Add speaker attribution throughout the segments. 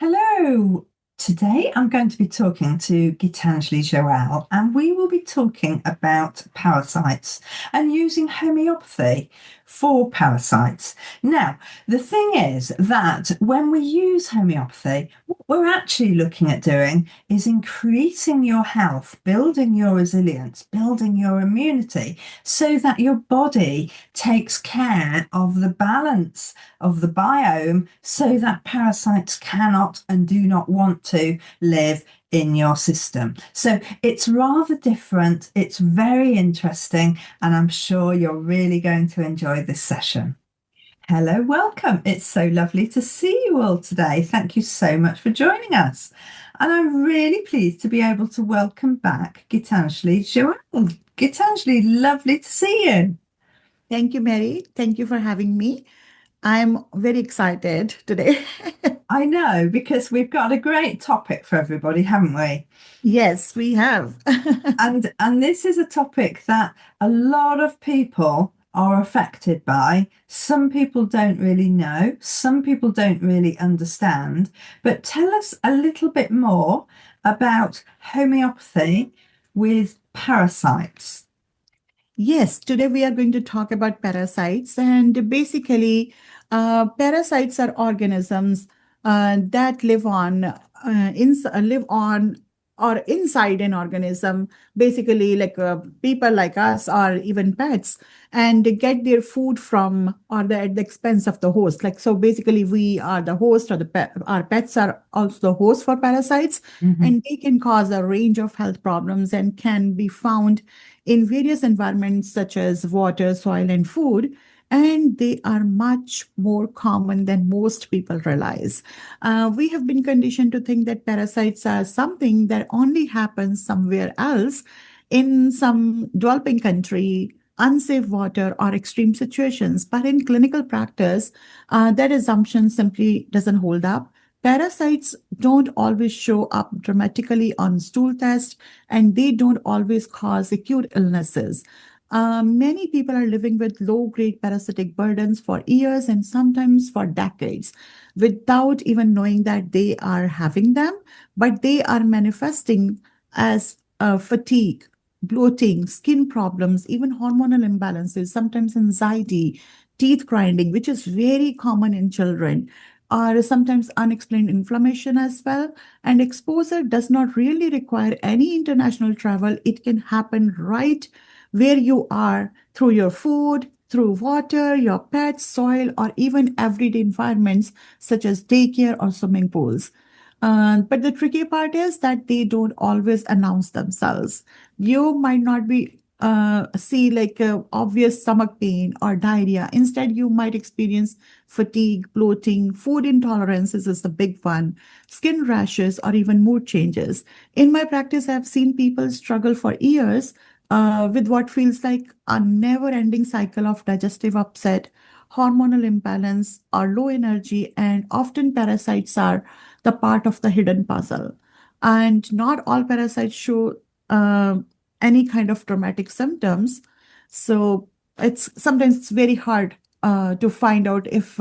Speaker 1: Hello. Today I'm going to be talking to Gitanjali Joel, and we will be talking about parasites and using homeopathy for parasites. Now, the thing is that when we use homeopathy, what we're actually looking at doing is increasing your health, building your resilience, building your immunity so that your body takes care of the balance of the biome so that parasites cannot and do not want to live in your system. So it's rather different. It's very interesting, and I'm sure you're really going to enjoy this session. Hello, welcome. It's so lovely to see you all today. Thank you so much for joining us. And I'm really pleased to be able to welcome back Gitanjali Joel. Gitanjali, lovely to see you.
Speaker 2: Thank you, Mary. Thank you for having me. I'm very excited today.
Speaker 1: I know because we've got a great topic for everybody, haven't we?
Speaker 2: Yes, we have.
Speaker 1: And this is a topic that a lot of people are affected by. Some people don't really know, some people don't really understand. But tell us a little bit more about homeopathy with parasites.
Speaker 2: Yes, today we are going to talk about parasites. And basically, parasites are organisms that live on or inside an organism, basically like people like us or even pets, and they get their food from or at the expense of the host. Like so, basically, we are the host, or our pets are also the host for parasites,
Speaker 1: Mhm.
Speaker 2: and they can cause a range of health problems and can be found in various environments such as water, soil, and food. And they are much more common than most people realize. We have been conditioned to think that parasites are something that only happens somewhere else in some developing country, unsafe water, or extreme situations. But in clinical practice, that assumption simply doesn't hold up. Parasites don't always show up dramatically on stool tests, and they don't always cause acute illnesses. Many people are living with low grade parasitic burdens for years and sometimes for decades without even knowing that they are having them, but they are manifesting as fatigue, bloating, skin problems, even hormonal imbalances, sometimes anxiety, teeth grinding, which is very common in children, or sometimes unexplained inflammation as well. And exposure does not really require any international travel. It can happen right where you are through your food, through water, your pets, soil, or even everyday environments such as daycare or swimming pools. But the tricky part is that they don't always announce themselves. You might not be see like obvious stomach pain or diarrhea. Instead, you might experience fatigue, bloating, food intolerances is the big one, skin rashes, or even mood changes. In my practice, I've seen people struggle for years with what feels like a never ending cycle of digestive upset, hormonal imbalance, or low energy, and often parasites are the part of the hidden puzzle. And not all parasites show uh, any kind of traumatic symptoms. So it's very hard to find out if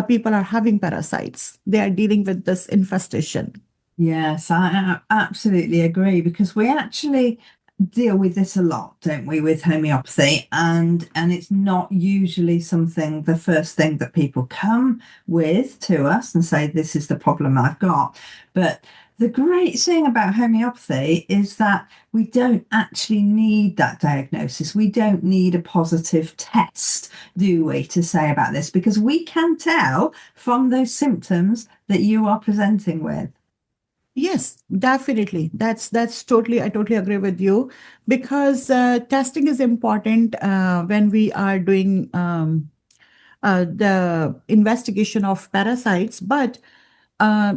Speaker 2: people are having parasites. They are dealing with this infestation.
Speaker 1: Yes, I absolutely agree because we actually deal with this a lot, don't we, with homeopathy, and it's not usually something the first thing that people come with to us and say this is the problem I've got. But the great thing about homeopathy is that we don't actually need that diagnosis. We don't need a positive test, do we, to say about this because we can tell from those symptoms that you are presenting with.
Speaker 2: Yes, definitely. That's totally. I totally agree with you because testing is important when we are doing the investigation of parasites. But uh,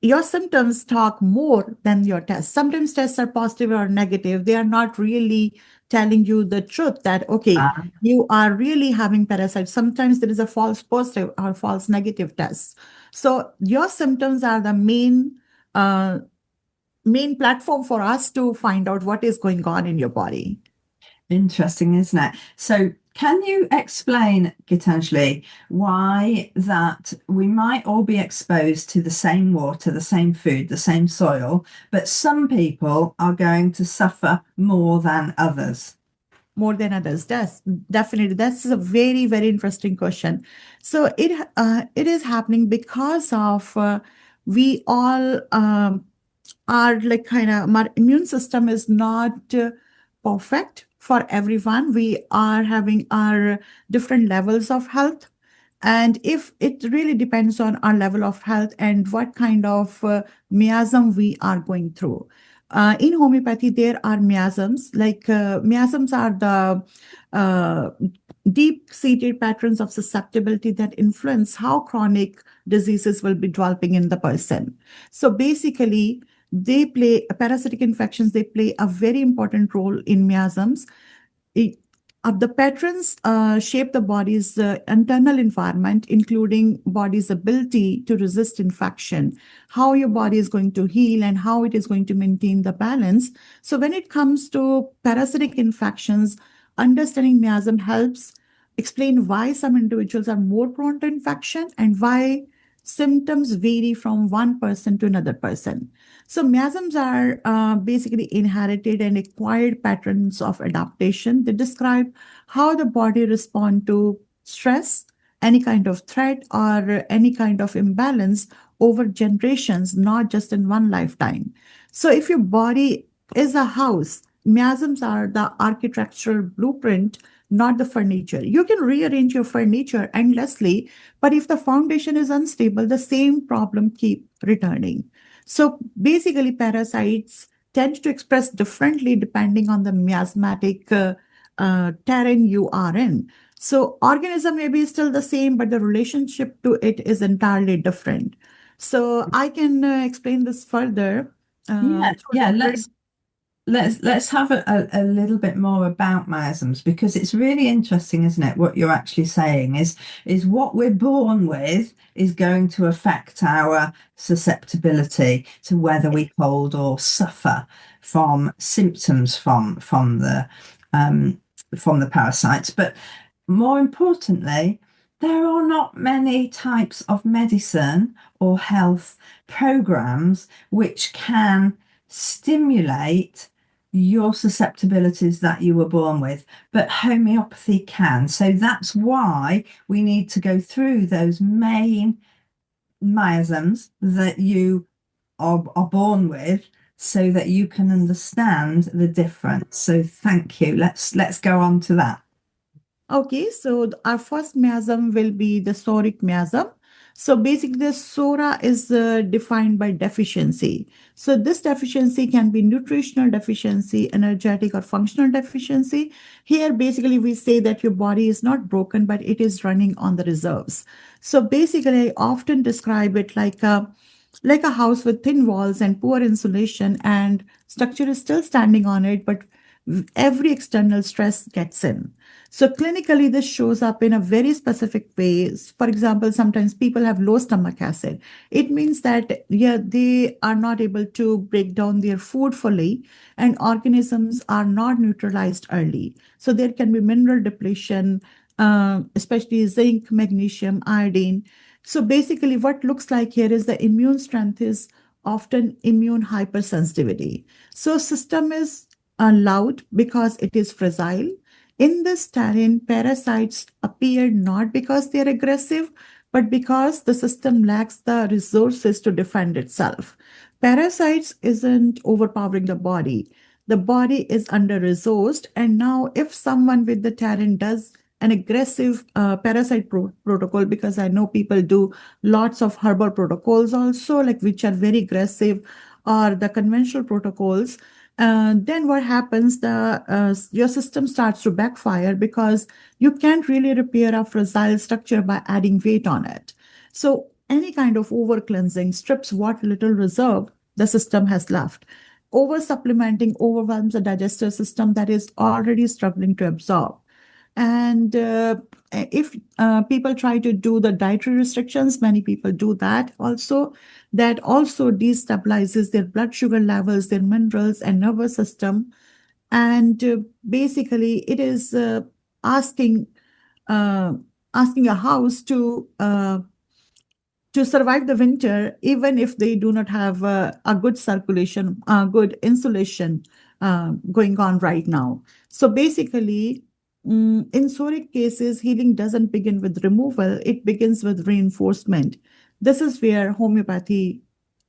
Speaker 2: your symptoms talk more than your tests. Sometimes tests are positive or negative. They are not really telling you the truth that okay, you are really having parasites. Sometimes there is a false positive or false negative test. So your symptoms are the uh, main platform for us to find out what is going on in your body.
Speaker 1: Interesting, isn't it? So Can you explain, Gitanjali, why that we might all be exposed to the same water, the same food, the same soil, but some people are going to suffer more than others?
Speaker 2: More than others? That's definitely, that's a very, very interesting question. So it is happening because of we all are like kind of, our immune system is not perfect for everyone. We are having our different levels of health. And if it really depends on our level of health and what kind of miasm we are going through. In homeopathy, there are miasms. Like miasms are the uh, deep-seated patterns of susceptibility that influence how chronic diseases will be developing in the person. So basically, they play parasitic infections. They play a very important role in miasms. It- the patterns shape the body's internal environment, including body's ability to resist infection, how your body is going to heal, and how it is going to maintain the balance. So, when it comes to parasitic infections, understanding miasm helps explain why some individuals are more prone to infection and why symptoms vary from one person to another person. So, miasms are basically inherited and acquired patterns of adaptation. They describe how the body responds to stress, any kind of threat, or any kind of imbalance over generations, not just in one lifetime. So, if your body is a house, miasms are the architectural blueprint, not the furniture. You can rearrange your furniture endlessly, but if the foundation is unstable, the same problem keep returning. So basically, parasites tend to express differently depending on the miasmatic terrain you are in. So organism may be still the same, but the relationship to it is entirely different. So I can explain this further
Speaker 1: Yeah,
Speaker 2: through
Speaker 1: yeah.
Speaker 2: different.
Speaker 1: Let's have a little bit more about miasms, because it's really interesting, isn't it? What you're actually saying is what we're born with is going to affect our susceptibility to whether we cold or suffer from symptoms um, from the parasites. But more importantly, there are not many types of medicine or health programs which can stimulate your susceptibilities that you were born with, but homeopathy can. So that's why we need to go through those main miasms that you are born with, so that you can understand the difference. So thank you. Let's go on to that.
Speaker 2: Okay, so our first miasm will be the psoric miasm. So basically, the psora is defined by deficiency. So this deficiency can be nutritional deficiency, energetic or functional deficiency. Here, basically, we say that your body is not broken, but it is running on the reserves. So basically, I often describe it like a house with thin walls and poor insulation, and structure is still standing on it, but every external stress gets in. So clinically, this shows up in a very specific ways. For example, sometimes people have low stomach acid. It means that yeah, they are not able to break down their food fully, and organisms are not neutralized early. So there can be mineral depletion, especially zinc, magnesium, iodine. So basically, what looks like here is the immune strength is often immune hypersensitivity. So system is loud because it is fragile. In this terrain, parasites appear not because they are aggressive, but because the system lacks the resources to defend itself. Parasites isn't overpowering the body. The body is under resourced, and now if someone with the terrain does an aggressive parasite protocol, because I know people do lots of herbal protocols also, like which are very aggressive, or the conventional protocols. Then what happens? The your system starts to backfire because you can't really repair a fragile structure by adding weight on it. So any kind of over cleansing strips what little reserve the system has left. Over supplementing overwhelms the digestive system that is already struggling to absorb. And if people try to do the dietary restrictions, many people do that also. That also destabilizes their blood sugar levels, their minerals, and nervous system. And basically, it is asking uh, asking a house to survive the winter, even if they do not have a good circulation, good insulation going on right now. So basically, in psoric cases, healing doesn't begin with removal, it begins with reinforcement. This is where homeopathy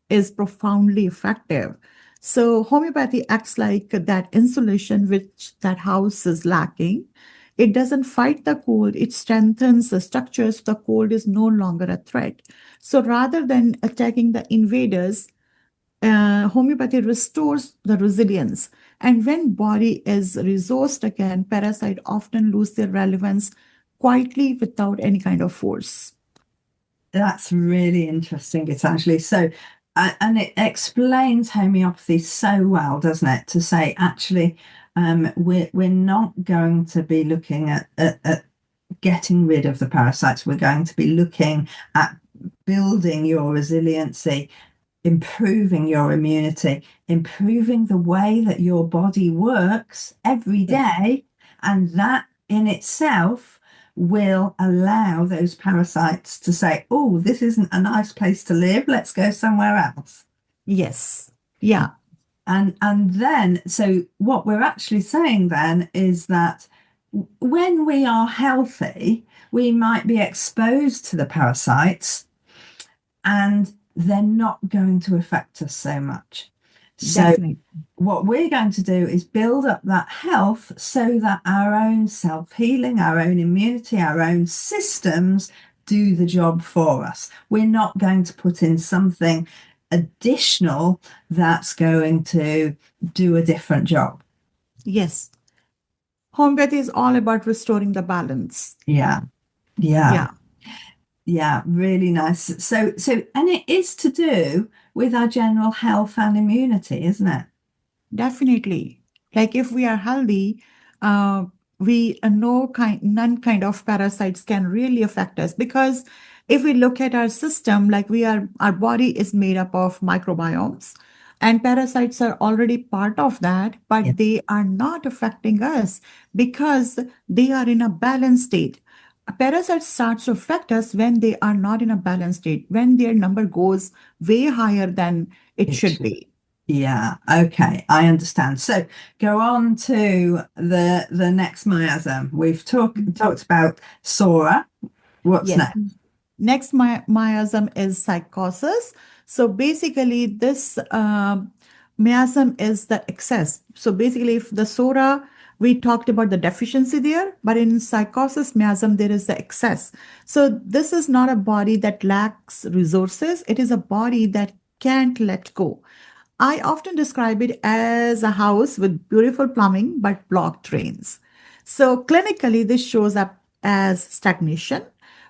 Speaker 2: is profoundly effective. So homeopathy acts like that insulation which that house is lacking. It doesn't fight the cold, it strengthens the structures. The cold is no longer a threat. So rather than attacking the invaders, homeopathy restores the resilience. And when body is resourced again, parasite often lose their relevance quietly without any kind of force.
Speaker 1: That's really interesting, Gitanjali. So, and it explains homeopathy so well, doesn't it? To say actually, we're not going to be looking at getting rid of the parasites. We're going to be looking at building your resiliency, improving your immunity, improving the way that your body works every day. And that in itself will allow those parasites to say, oh, this isn't a nice place to live. Let's go somewhere else.
Speaker 2: Yes. Yeah.
Speaker 1: And then, so what we're actually saying then is that when we are healthy, we might be exposed to the parasites and they're not going to affect us so much. So,
Speaker 2: Definitely.
Speaker 1: what we're going to do is build up that health so that our own self healing, our own immunity, our own systems do the job for us. We're not going to put in something additional that's going to do a different job.
Speaker 2: Yes. Homeopathy is all about restoring the balance.
Speaker 1: Yeah, yeah,
Speaker 2: Yeah,
Speaker 1: yeah, really nice. So, and it is to do with our general health and immunity, isn't it?
Speaker 2: definitely. Like if we are healthy, uh, we no kind none kind of parasites can really affect us, because if we look at our system, like we are our body is made up of microbiomes, and parasites are already part of that,
Speaker 1: Yeah,
Speaker 2: but they are not affecting us because they are in a balanced state. A parasite starts to affect us when they are not in a balanced state, when their number goes way higher than it
Speaker 1: it
Speaker 2: should
Speaker 1: should.
Speaker 2: be.
Speaker 1: Yeah, okay, I understand. So go on to the next miasm. We've talked about Sora. What's
Speaker 2: Yes.
Speaker 1: next?
Speaker 2: Next miasm is psychosis. So basically, this miasm is the excess. So basically, if the sora, we talked about the deficiency there, but in psychosis miasm, there is the excess. So this is not a body that lacks resources, it is a body that can't let go. I often describe it as a house with beautiful plumbing but blocked drains. So, clinically, this shows up as stagnation.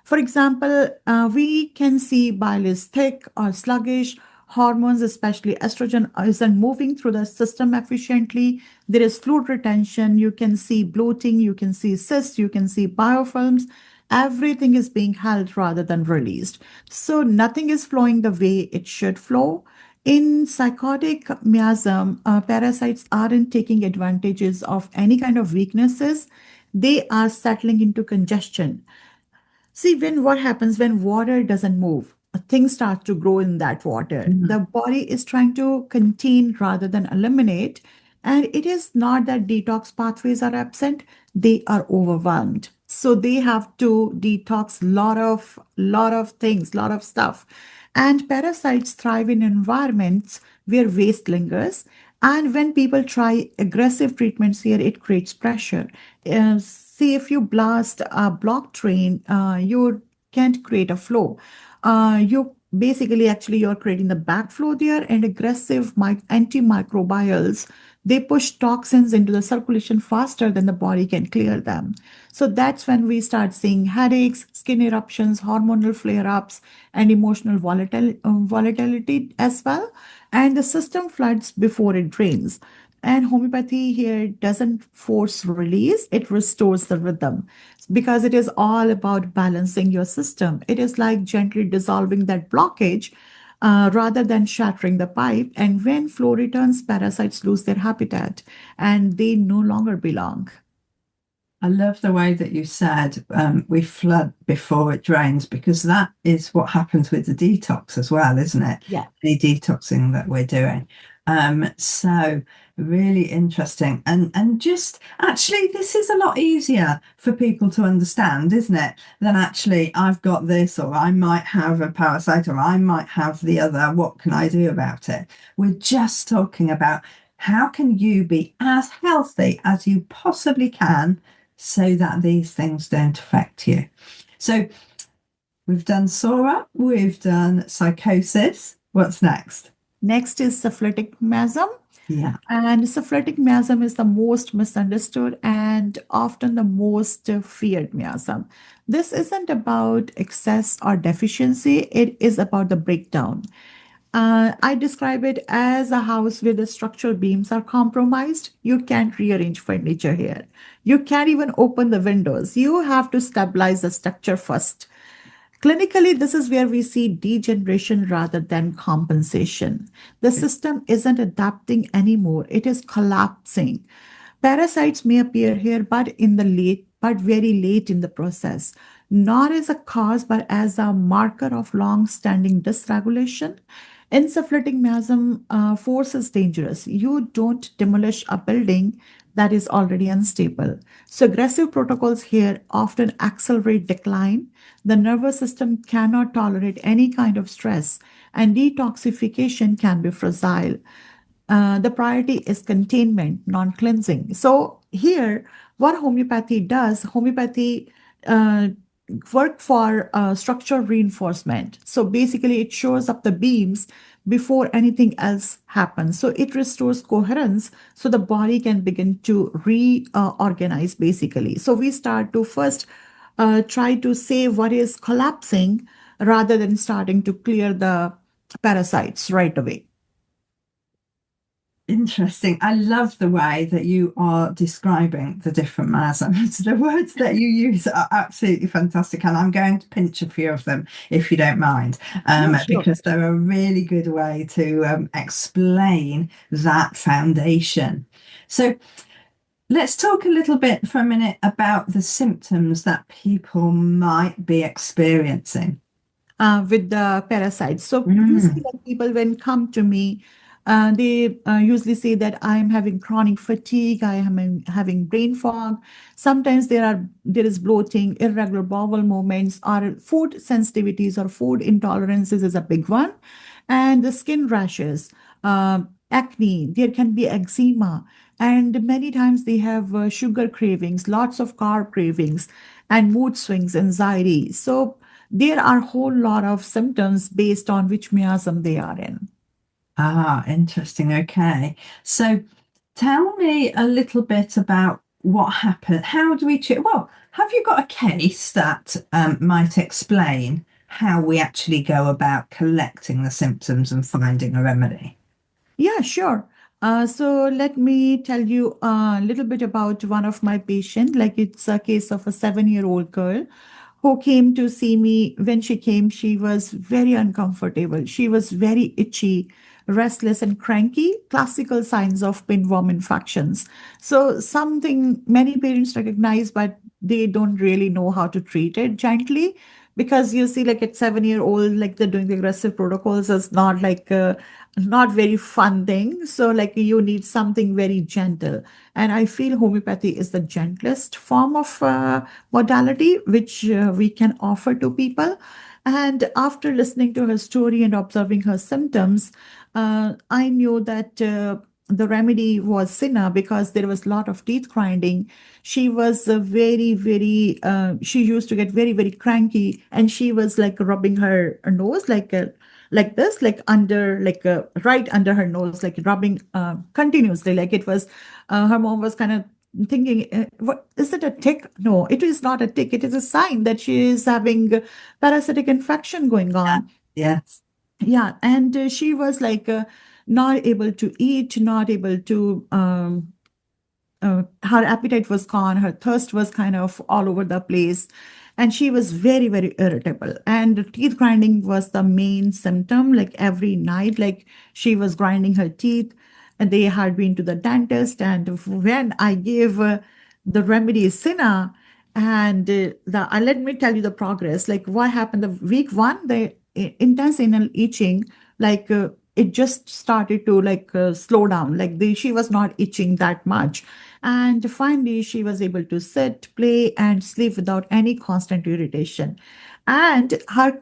Speaker 2: For example, we can see bile is thick or sluggish. Hormones, especially estrogen, isn't moving through the system efficiently. There is fluid retention. You can see bloating. You can see cysts. You can see biofilms. Everything is being held rather than released. So nothing is flowing the way it should flow. In psychotic miasm, parasites aren't taking advantages of any kind of weaknesses. They are settling into congestion. See, when what happens when water doesn't move, things start to grow in that water.
Speaker 1: Mhm.
Speaker 2: The body is trying to contain rather than eliminate. And it is not that detox pathways are absent, they are overwhelmed. So they have to detox lot of things, lot of stuff. And parasites thrive in environments where waste lingers. And when people try aggressive treatments here, it creates pressure. See, if you blast a block drain, you can't create a flow. You basically actually you're creating the backflow there, and aggressive antimicrobials, they push toxins into the circulation faster than the body can clear them. So that's when we start seeing headaches, skin eruptions, hormonal flare-ups, and emotional volatility as well. And the system floods before it drains. And homeopathy here doesn't force release, it restores the rhythm, because it is all about balancing your system. It is like gently dissolving that blockage rather than shattering the pipe. And when flow returns, parasites lose their habitat and they no longer belong.
Speaker 1: I love the way that you said we flood before it drains, because that is what happens with the detox as well, isn't it?
Speaker 2: Yeah.
Speaker 1: The detoxing that we're doing. So really interesting. And just actually this is a lot easier for people to understand, isn't it? Than actually I've got this, or I might have a parasite, or I might have the other. What can I do about it? We're just talking about how can you be as healthy as you possibly can so that these things don't affect you. So we've done Sora, we've done psychosis. What's next?
Speaker 2: Next is syphilitic miasm.
Speaker 1: Yeah.
Speaker 2: And syphilitic miasm is the most misunderstood and often the most feared miasm. This isn't about excess or deficiency, it is about the breakdown. I describe it as a house where the structural beams are compromised. You can't rearrange furniture here. You can't even open the windows. You have to stabilize the structure first. Clinically, this is where we see degeneration rather than compensation. The system isn't adapting anymore, it is collapsing. Parasites may appear here, but very late in the process, not as a cause, but as a marker of long-standing dysregulation. Encephalitic miasm force is dangerous. You don't demolish a building that is already unstable. So aggressive protocols here often accelerate decline. The nervous system cannot tolerate any kind of stress, and detoxification can be fragile. The priority is containment, non cleansing. So, here, what homeopathy does, homeopathy uh, work for structural reinforcement. So, basically, it shows up the beams before anything else happens. So, it restores coherence so the body can begin to reorganize, basically. So, we start to first try to save what is collapsing rather than starting to clear the parasites right away.
Speaker 1: Interesting. I love the way that you are describing the different miasms. The words that you use are absolutely fantastic, and I'm going to pinch a few of them if you don't mind,
Speaker 2: Yeah, sure.
Speaker 1: because they're a really good way to explain that foundation. So let's talk a little bit for a minute about the symptoms that people might be experiencing.
Speaker 2: With the parasites. So usually
Speaker 1: Mm.
Speaker 2: when people when come to me, they usually say that I am having chronic fatigue, I am having brain fog. Sometimes there is bloating, irregular bowel movements, or food sensitivities or food intolerances is a big one, and the skin rashes, acne. There can be eczema, and many times they have sugar cravings, lots of carb cravings, and mood swings, anxiety. So there are a whole lot of symptoms based on which miasm they are in.
Speaker 1: Ah, interesting. Okay. So tell me a little bit about what happened. How do we check? Well, have you got a case that might explain how we actually go about collecting the symptoms and finding a remedy?
Speaker 2: Yeah, sure. So let me tell you a little bit about one of my patients. Like it's a case of a 7-year-old girl who came to see me. When she came, she was very uncomfortable. She was very itchy, restless, and cranky, classical signs of pinworm infections. So, something many parents recognize, but they don't really know how to treat it gently. Because you see, like at 7 year old, like they're doing the aggressive protocols is not like not very fun thing. So, like you need something very gentle. And I feel homeopathy is the gentlest form of modality which we can offer to people. And after listening to her story and observing her symptoms, I knew that the remedy was Cina because there was a lot of teeth grinding. She was she used to get very, very cranky, and she was like rubbing her nose like this, like under, like right under her nose, like rubbing continuously. Like it was, her mom was kind of thinking, what is it, a tick? No, it is not a tick. It is a sign that she is having parasitic infection going
Speaker 1: Yeah.
Speaker 2: on.
Speaker 1: Yes.
Speaker 2: Yeah, and she was like not able to eat, not able to. Her appetite was gone, her thirst was kind of all over the place, and she was very, very irritable. And teeth grinding was the main symptom, like every night, like she was grinding her teeth, and they had been to the dentist. And when I gave the remedy is Cina. And let me tell you the progress. Like what happened the week one, the intense anal itching, like it just started to slow down. Like she was not itching that much. And finally, she was able to sit, play, and sleep without any constant irritation. And her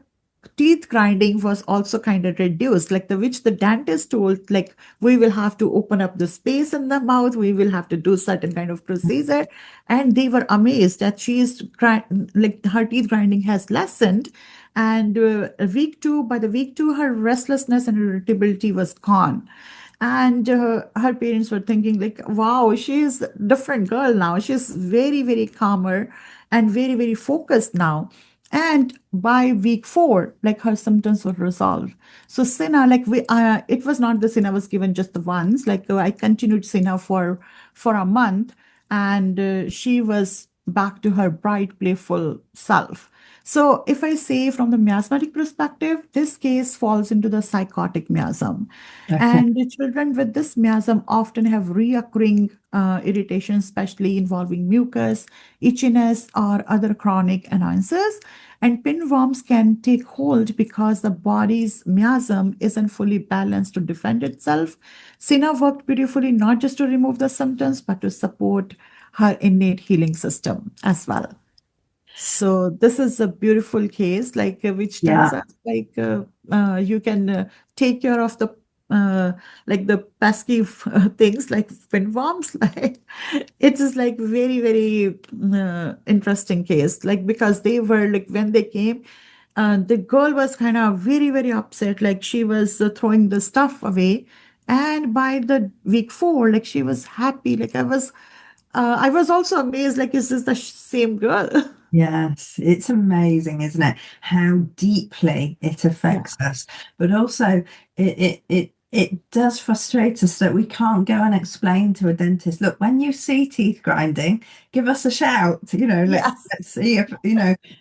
Speaker 2: teeth grinding was also kind of reduced, like the which the dentist told, like we will have to open up the space in the mouth, we will have to do certain kind of procedure. And they were amazed that like her teeth grinding has lessened. And by the week two, her restlessness and irritability was gone. And her parents were thinking like, wow, she's a different girl now, she's very very calmer and very very focused now. And by week four, like her symptoms were resolved. So Sina, like it was not the Sina was given just the once. Like I continued Sina for a month, and she was back to her bright, playful self. So if I say from the miasmatic perspective, this case falls into the psychotic miasm.
Speaker 1: Okay.
Speaker 2: And the children with this miasm often have reoccurring irritation, especially involving mucus, itchiness, or other chronic annoyances. And pinworms can take hold because the body's miasm isn't fully balanced to defend itself. Sina worked beautifully not just to remove the symptoms, but to support her innate healing system as well. So this is a beautiful case, like which tells
Speaker 1: Yeah.
Speaker 2: us like you can take care of the like the pesky things like pinworms. Like it is like very very interesting case. Like because they were like when they came, the girl was kind of very very upset. Like she was throwing the stuff away, and by the week four, like she was happy. Like I was also amazed. Like is this the same girl?
Speaker 1: Yes, it's amazing, isn't it? How deeply it
Speaker 2: Yeah.
Speaker 1: affects us, but also it does frustrate us that we can't go and explain to a dentist, look, when you see teeth grinding, give us a shout.
Speaker 2: Yes.
Speaker 1: Let's see if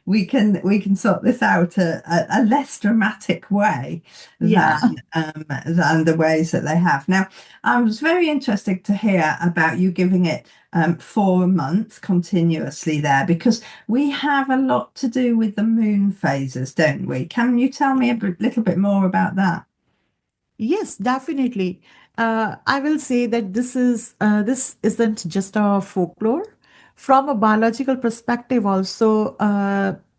Speaker 1: we can sort this out a less dramatic way than
Speaker 2: Yeah.
Speaker 1: than the ways that they have. Now, I was very interested to hear about you giving it 4 months continuously there because we have a lot to do with the moon phases, don't we? Can you tell me little bit more about that?
Speaker 2: Yes, definitely. I will say that this isn't just a folklore. From a biological perspective, also,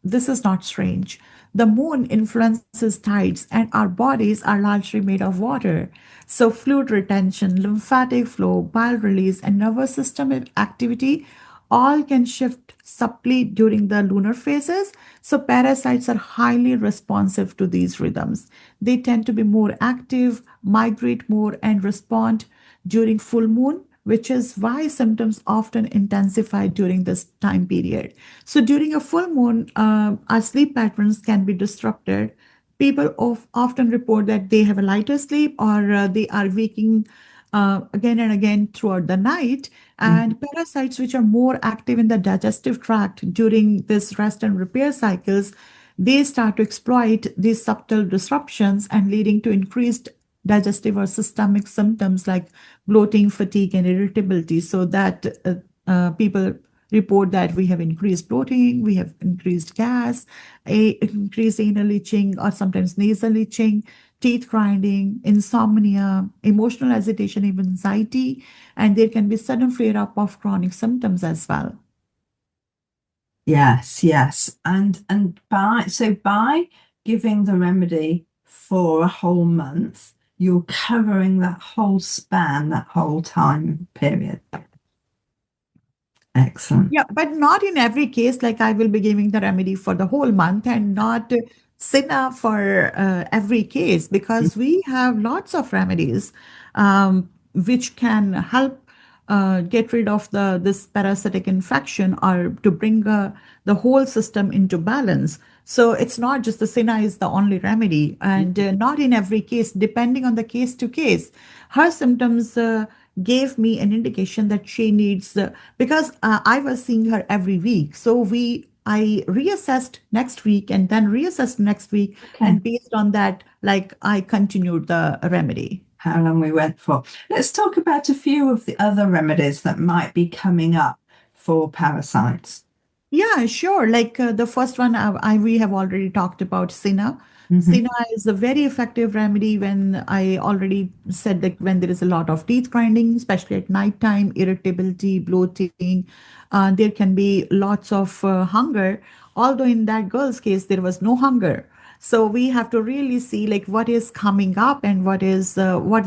Speaker 2: this is not strange. The moon influences tides, and our bodies are largely made of water. So, fluid retention, lymphatic flow, bile release, and nervous system activity all can shift subtly during the lunar phases. So, parasites are highly responsive to these rhythms. They tend to be more active, migrate more, and respond during full moon, which is why symptoms often intensify during this time period. So, during a full moon, our sleep patterns can be disrupted. People often report that they have a lighter sleep or they are waking again and again throughout the night.
Speaker 1: Mhm.
Speaker 2: And parasites, which are more active in the digestive tract during this rest and repair cycles, they start to exploit these subtle disruptions and leading to increased digestive or systemic symptoms like bloating, fatigue, and irritability. So that people report that we have increased bloating, we have increased gas, increased anal itching, or sometimes nasal itching, teeth grinding, insomnia, emotional agitation, even anxiety, and there can be sudden flare up of chronic symptoms as well.
Speaker 1: Yes, yes. And by giving the remedy for a whole month, you're covering that whole span, that whole time period. Excellent.
Speaker 2: Yeah, but not in every case. Like I will be giving the remedy for the whole month and not Cina for every case because we have lots of remedies which can help get rid of the this parasitic infection or to bring the whole system into balance. So it's not just the Cina is the only remedy, and not in every case, depending on the case to case. Her symptoms gave me an indication that she needs because I was seeing her every week. So I reassessed next week and then reassessed next week,
Speaker 1: Okay.
Speaker 2: and based on that, like I continued the remedy.
Speaker 1: How long we went for. Let's talk about a few of the other remedies that might be coming up for parasites?
Speaker 2: Yeah, sure. Like the first one, we have already talked about Cina.
Speaker 1: Hmm.
Speaker 2: Cina is a very effective remedy when I already said that when there is a lot of teeth grinding, especially at nighttime, irritability, bloating, there can be lots of hunger. Although in that girl's case, there was no hunger. So we have to really see like what is coming up and what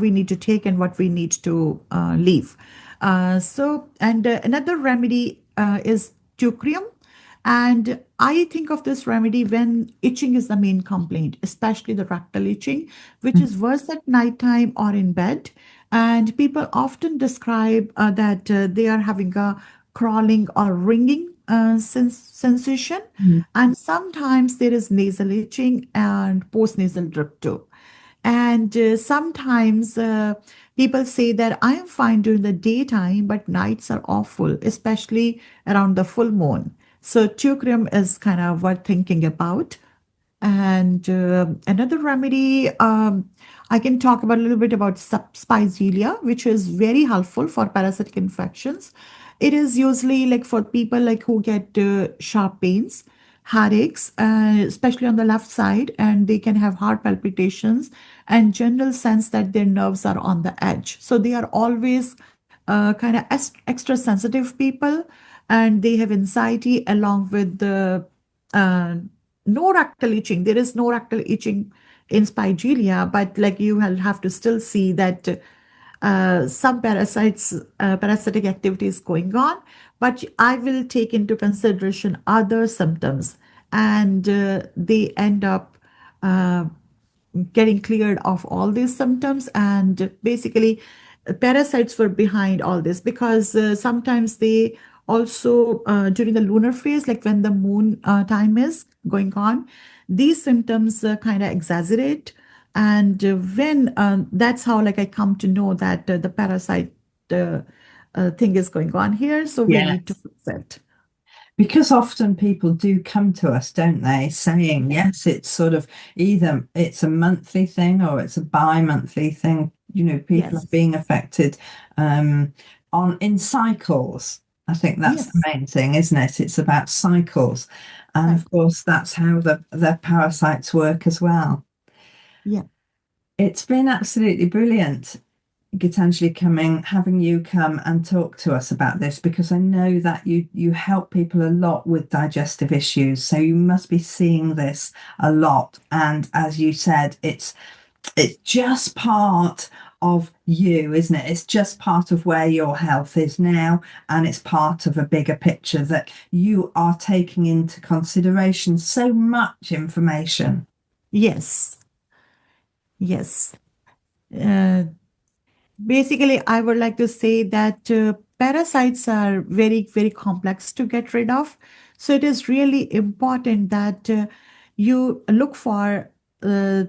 Speaker 2: we need to take and what we need to leave. Another remedy is Teucrium. And I think of this remedy when itching is the main complaint, especially the rectal itching, which is worse at nighttime or in bed. And people often describe that they are having a crawling or ringing sensation. And sometimes there is nasal itching and postnasal drip too. And sometimes people say that I am fine during the daytime, but nights are awful, especially around the full moon. So, Teucrium is kind of worth thinking about. And another remedy, I can talk about a little bit about Spigelia, which is very helpful for parasitic infections. It is usually like for people like who get sharp pains, headaches, especially on the left side, and they can have heart palpitations and general sense that their nerves are on the edge. So they are always kind of extra sensitive people, and they have anxiety along with the uh, no rectal itching. There is no rectal itching in Spigelia, but like you will have to still see that some parasitic activity is going on. But I will take into consideration other symptoms, and they end up uh, getting cleared of all these symptoms. And basically, parasites were behind all this because sometimes they also, during the lunar phase, like when the moon time is going on, these symptoms kind of exaggerate. And when that's how, like, I come to know that the parasite uh, thing is going on here. So we need to
Speaker 1: Yes.
Speaker 2: fix it.
Speaker 1: Because often people do come to us, don't they, saying,
Speaker 2: Yeah.
Speaker 1: yes, it's sort of either it's a monthly thing or it's a bi-monthly thing. People are
Speaker 2: Yes.
Speaker 1: being affected um, on in cycles. I think that's the
Speaker 2: Yes.
Speaker 1: main thing, isn't it? It's about cycles. And
Speaker 2: Right.
Speaker 1: of course, that's how the parasites work as well.
Speaker 2: Yeah.
Speaker 1: It's been absolutely brilliant, Gitanjali, having you come and talk to us about this because I know that you help people a lot with digestive issues. So you must be seeing this a lot. And as you said, it's just part of you, isn't it? It's just part of where your health is now, and it's part of a bigger picture that you are taking into consideration so much information.
Speaker 2: Yes. Yes. Uh, Basically, I would like to say that parasites are very, very complex to get rid of. So it is really important that you look for uh,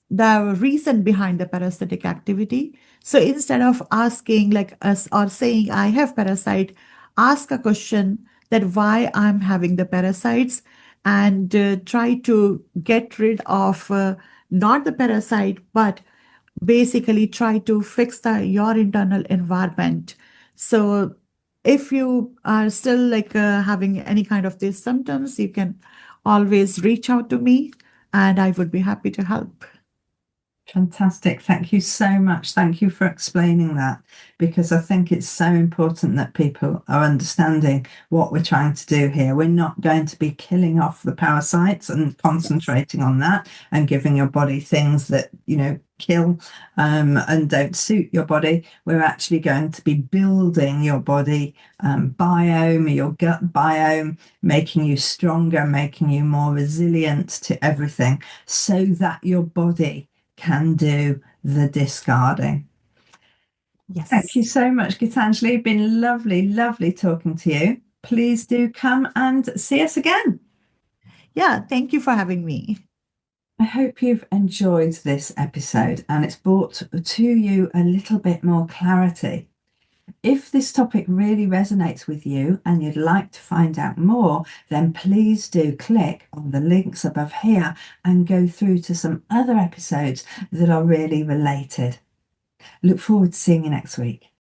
Speaker 2: the reason behind the parasitic activity. So instead of asking like us or saying, I have parasite, ask a question that why I'm having the parasites, and try to get rid of not the parasite, but basically try to fix your internal environment. So if you are still like having any kind of these symptoms, you can always reach out to me and I would be happy to help.
Speaker 1: Fantastic. Thank you so much. Thank you for explaining that because I think it's so important that people are understanding what we're trying to do here. We're not going to be killing off the parasites and
Speaker 2: Yes.
Speaker 1: concentrating on that and giving your body things that, kill and don't suit your body. We're actually going to be building your body biome, your gut biome, making you stronger, making you more resilient to everything so that your body can do the discarding. Thank
Speaker 2: Yes.
Speaker 1: you so much, Gitanjali. It's been lovely, lovely talking to you. Please do come and see us again.
Speaker 2: Yeah. Thank you for having me.
Speaker 1: I hope you've enjoyed this episode and it's brought to you a little bit more clarity. If this topic really resonates with you and you'd like to find out more, then please do click on the links above here and go through to some other episodes that are really related. Look forward to seeing you next week.